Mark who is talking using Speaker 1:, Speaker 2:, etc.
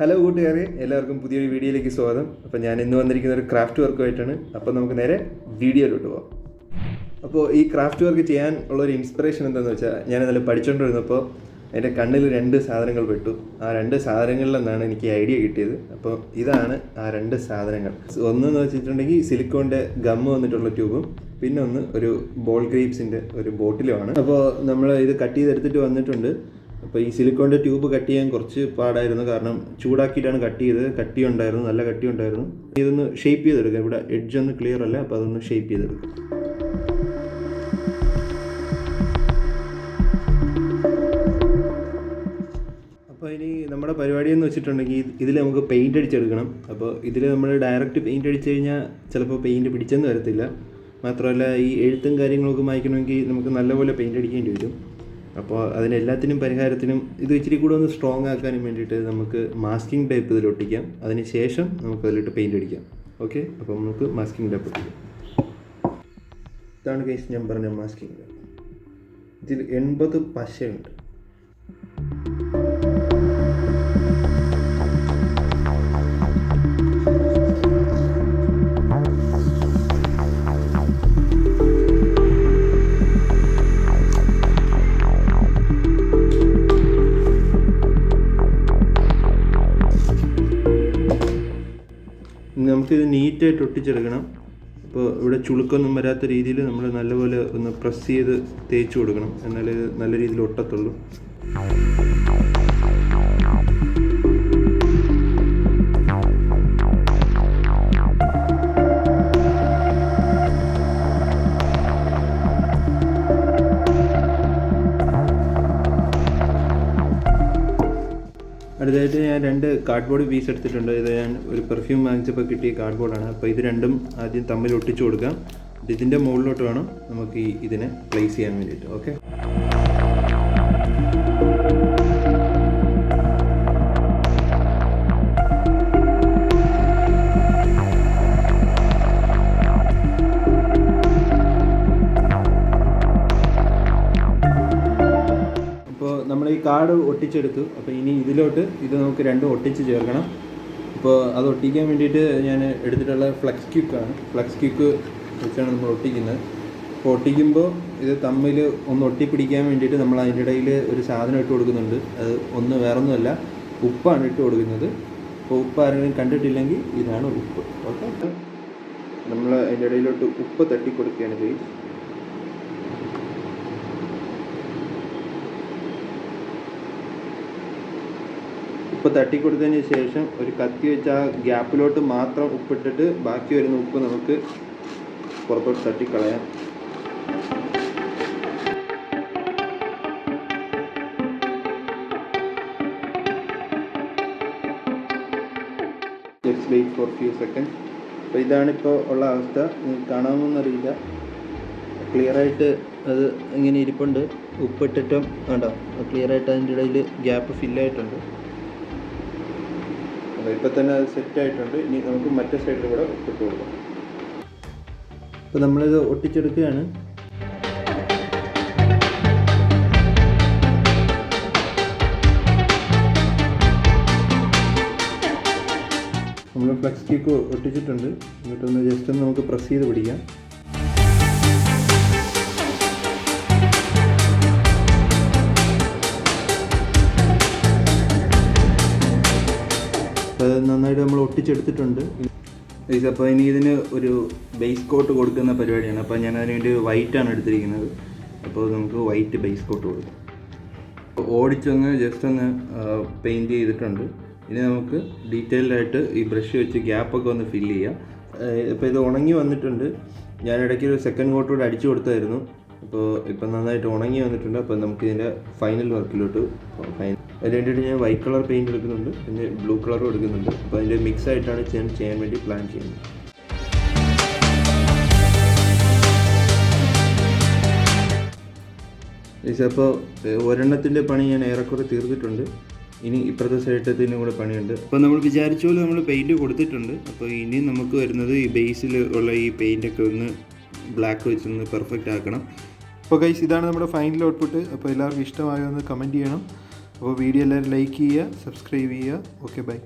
Speaker 1: Hello കൂട്ടുകാരെ, എല്ലാവർക്കും പുതിയൊരു വീഡിയോയിലേക്ക് സ്വാഗതം. അപ്പോൾ ഞാൻ ഇന്ന് വന്നിരിക്കുന്ന ഒരു ക്രാഫ്റ്റ് വർക്കുമായിട്ടാണ്. അപ്പോൾ നമുക്ക് നേരെ വീഡിയോയിലോട്ട് പോകാം. അപ്പോൾ ഈ ക്രാഫ്റ്റ് വർക്ക് ചെയ്യാൻ ഉള്ളൊരു ഇൻസ്പിറേഷൻ എന്താണെന്ന് വെച്ചാൽ, ഞാൻ ഇന്നലെ പഠിച്ചുകൊണ്ടിരുന്നപ്പോൾ എൻ്റെ കണ്ണിൽ 2 സാധനങ്ങൾ പെട്ടു. ആ 2 സാധനങ്ങളിൽ നിന്നാണ് എനിക്ക് ഐഡിയ കിട്ടിയത്. അപ്പോൾ ഇതാണ് ആ 2 സാധനങ്ങൾ. ഒന്നെന്ന് വെച്ചിട്ടുണ്ടെങ്കിൽ സിലിക്കോണിൻ്റെ ഗമ്മ് വന്നിട്ടുള്ള ട്യൂബും, പിന്നെ ഒന്ന് ഒരു ബോൾ ഗ്രേപ്സിൻ്റെ ഒരു ബോട്ടിലുമാണ്. അപ്പോൾ നമ്മൾ ഇത് കട്ട് ചെയ്തെടുത്തിട്ട് വന്നിട്ടുണ്ട്. അപ്പോൾ ഈ സിലിക്കോണിൻ്റെ ട്യൂബ് കട്ട് ചെയ്യാൻ കുറച്ച് പാടായിരുന്നു, കാരണം ചൂടാക്കിയിട്ടാണ് കട്ട് ചെയ്തത്. കട്ടി ഉണ്ടായിരുന്നു, നല്ല കട്ടി ഉണ്ടായിരുന്നു. ഇതൊന്ന് ഷേപ്പ് ചെയ്തെടുക്കാം. ഇവിടെ എഡ്ജ് ഒന്ന് ക്ലിയർ അല്ല, അപ്പോൾ അതൊന്ന് ഷേപ്പ് ചെയ്തെടുക്കാം. അപ്പോൾ ഇനി നമ്മുടെ പരിപാടി എന്ന് വെച്ചിട്ടുണ്ടെങ്കിൽ ഇതിൽ നമുക്ക് പെയിൻ്റ് അടിച്ചെടുക്കണം. അപ്പോൾ ഇതിൽ നമ്മൾ ഡയറക്റ്റ് പെയിൻ്റ് അടിച്ചു കഴിഞ്ഞാൽ ചിലപ്പോൾ പെയിൻറ്റ് പിടിച്ചെന്ന് വരത്തില്ല. മാത്രമല്ല ഈ എഴുത്തും കാര്യങ്ങളൊക്കെ മായ്ക്കണമെങ്കിൽ നമുക്ക് നല്ലപോലെ പെയിൻ്റ് അടിക്കേണ്ടി വരും. അപ്പോൾ അതിനെല്ലാത്തിനും പരിഹാരത്തിനും ഇത് ഇച്ചിരി കൂടെ ഒന്ന് സ്ട്രോങ് ആക്കാനും വേണ്ടിയിട്ട് നമുക്ക് മാസ്കിംഗ് ടൈപ്പ് ഇതിൽ ഒട്ടിക്കാം. അതിന് ശേഷം നമുക്ക് അതിലിട്ട് പെയിൻ്റ് അടിക്കാം. ഓക്കെ, അപ്പോൾ നമുക്ക് മാസ്കിംഗ് ടൈപ്പ് ഒട്ടിക്കാം. ഇതാണ് കേസ് ഞാൻ പറഞ്ഞ മാസ്കിംഗ് ടൈപ്പ്. ഇതിൽ 80 പശയുണ്ട്. നമുക്കിത് നീറ്റായിട്ട് ഒട്ടിച്ചെടുക്കണം. അപ്പോൾ ഇവിടെ ചുളുക്കൊന്നും വരാത്ത രീതിയിൽ നമ്മൾ നല്ലപോലെ ഒന്ന് പ്രസ് ചെയ്ത് തേച്ച് കൊടുക്കണം. എന്നാലേ ഇത് നല്ല രീതിയിൽ ഒട്ടത്തുള്ളൂ. അടുത്തതായിട്ട് ഞാൻ 2 കാർഡ്ബോർഡ് പീസ് എടുത്തിട്ടുണ്ട്. ഇത് ഞാൻ ഒരു പെർഫ്യൂം വാങ്ങിച്ചപ്പോൾ കിട്ടിയ കാർഡ്ബോർഡാണ്. അപ്പോൾ ഇത് രണ്ടും ആദ്യം തമ്മിൽ ഒട്ടിച്ചു കൊടുക്കാം. ഇതിൻ്റെ മുകളിലോട്ട് വേണം നമുക്ക് ഇതിനെ പ്ലേസ് ചെയ്യാൻ വേണ്ടിയിട്ട്. ഓക്കെ, നമ്മൾ ഈ കാർഡ് ഒട്ടിച്ചെടുത്തു. അപ്പോൾ ഇനി ഇതിലോട്ട് ഇത് നമുക്ക് 2 ഒട്ടിച്ച് ചേർക്കണം. അപ്പോൾ അത് ഒട്ടിക്കാൻ വേണ്ടിയിട്ട് ഞാൻ എടുത്തിട്ടുള്ള ഫ്ലക്സ് ക്യൂക്കാണ്. ഫ്ലക്സ് ക്യൂക്ക് വെച്ചാണ് നമ്മൾ ഒട്ടിക്കുന്നത്. അപ്പോൾ ഒട്ടിക്കുമ്പോൾ ഇത് തമ്മിൽ ഒന്ന് ഒട്ടിപ്പിടിക്കാൻ വേണ്ടിയിട്ട് നമ്മൾ അതിൻ്റെ ഇടയിൽ ഒരു സാധനം ഇട്ട് കൊടുക്കുന്നുണ്ട്. അത് വേറൊന്നുമല്ല, ഉപ്പാണ് ഇട്ട് കൊടുക്കുന്നത്. അപ്പോൾ ഉപ്പ് ആരെങ്കിലും കണ്ടിട്ടില്ലെങ്കിൽ ഇതാണ് ഉപ്പ്. ഓക്കെ, നമ്മൾ അതിൻ്റെ ഇടയിലോട്ട് ഉപ്പ് തട്ടി കൊടുക്കുകയാണ് ചെയ്യുന്നത്. ഉപ്പ് തട്ടിക്കൊടുത്തതിന് ശേഷം ഒരു കത്തി വെച്ച് ആ ഗ്യാപ്പിലോട്ട് മാത്രം ഉപ്പിട്ടിട്ട് ബാക്കി വരുന്ന ഉപ്പ് നമുക്ക് പുറത്തോട്ട് തട്ടിക്കളയാം. Just wait for few seconds. അപ്പോൾ ഇതാണിപ്പോൾ ഉള്ള അവസ്ഥ. നിങ്ങൾക്ക് കാണാമെന്നറിയില്ല, ക്ലിയറായിട്ട് അത് ഇങ്ങനെ ഇരിപ്പുണ്ട്. ഉപ്പിട്ടിട്ടും വേണ്ടോ, ക്ലിയറായിട്ട് അതിൻ്റെ ഇടയിൽ ഗ്യാപ്പ് ഫില്ലായിട്ടുണ്ട്. ഇപ്പോൾ തന്നെ അത് സെറ്റായിട്ടുണ്ട്. ഇനി നമുക്ക് മറ്റേ സൈഡിൽ കൂടെ ഒട്ടിട്ട് കൊടുക്കാം. അപ്പോൾ നമ്മളിത് ഒട്ടിച്ചെടുക്കുകയാണ്. നമ്മൾ ഫ്ലക്സ് കേക്ക് ഒട്ടിച്ചിട്ടുണ്ട്. എന്നിട്ടൊന്ന് ജസ്റ്റ് ഒന്ന് നമുക്ക് പ്രസ് ചെയ്ത് പിടിക്കാം. അത് നന്നായിട്ട് നമ്മൾ ഒട്ടിച്ചെടുത്തിട്ടുണ്ട്. അപ്പോൾ ഇനി ഇതിന് ഒരു ബേസ് കോട്ട് കൊടുക്കുന്ന പരിപാടിയാണ്. അപ്പോൾ ഞാൻ അതിനുവേണ്ടി വൈറ്റാണ് എടുത്തിരിക്കുന്നത്. അപ്പോൾ നമുക്ക് വൈറ്റ് ബേസ് കോട്ട് കൊടുക്കാം. ഓടിച്ചൊന്ന് ജസ്റ്റ് ഒന്ന് പെയിൻറ്റ് ചെയ്തിട്ടുണ്ട്. ഇനി നമുക്ക് ഡീറ്റെയിൽഡായിട്ട് ഈ ബ്രഷ് വെച്ച് ഗ്യാപ്പൊക്കെ ഒന്ന് ഫില്ല് ചെയ്യാം. ഇപ്പോൾ ഇത് ഉണങ്ങി വന്നിട്ടുണ്ട്. ഞാൻ ഇടയ്ക്ക് ഒരു സെക്കൻഡ് കോട്ട് കൂടെ അടിച്ചു കൊടുത്തായിരുന്നു. അപ്പോൾ ഇപ്പം നന്നായിട്ട് ഉണങ്ങി വന്നിട്ടുണ്ട്. അപ്പോൾ നമുക്ക് ഇതിൻ്റെ ഫൈനൽ വർക്കിലോട്ട് അതിന് വേണ്ടിയിട്ട് ഞാൻ വൈറ്റ് കളർ പെയിൻറ്റ് എടുക്കുന്നുണ്ട്, പിന്നെ ബ്ലൂ കളറും എടുക്കുന്നുണ്ട്. അപ്പോൾ അതിൻ്റെ മിക്സ് ആയിട്ടാണ് ഞാൻ ചെയ്യാൻ വേണ്ടി പ്ലാൻ ചെയ്യുന്നത്. അപ്പോൾ ഒരെണ്ണത്തിൻ്റെ പണി ഞാൻ ഏറെക്കുറെ തീർത്തിട്ടുണ്ട്. ഇനി ഇപ്പുറത്തെ സൈഡത്തിനും കൂടെ പണിയുണ്ട്. അപ്പോൾ നമ്മൾ വിചാരിച്ച പോലെ നമ്മൾ പെയിൻറ്റ് കൊടുത്തിട്ടുണ്ട്. അപ്പോൾ ഇനി നമുക്ക് വരുന്നത് ഈ ബേസിൽ ഉള്ള ഈ പെയിൻറ്റൊക്കെ ഒന്ന് ബ്ലാക്ക് വെച്ചൊന്ന് പെർഫെക്റ്റ് ആക്കണം. അപ്പോൾ ഗൈസ്, ഇതാണ് നമ്മുടെ ഫൈനൽ ഔട്ട്പുട്ട്. അപ്പോൾ എല്ലാവർക്കും ഇഷ്ടമായോ എന്ന് കമൻറ്റ് ചെയ്യണം. അപ്പോൾ വീഡിയോ എല്ലാവരും ലൈക്ക് ചെയ്യുക, സബ്സ്ക്രൈബ് ചെയ്യുക. Okay, by.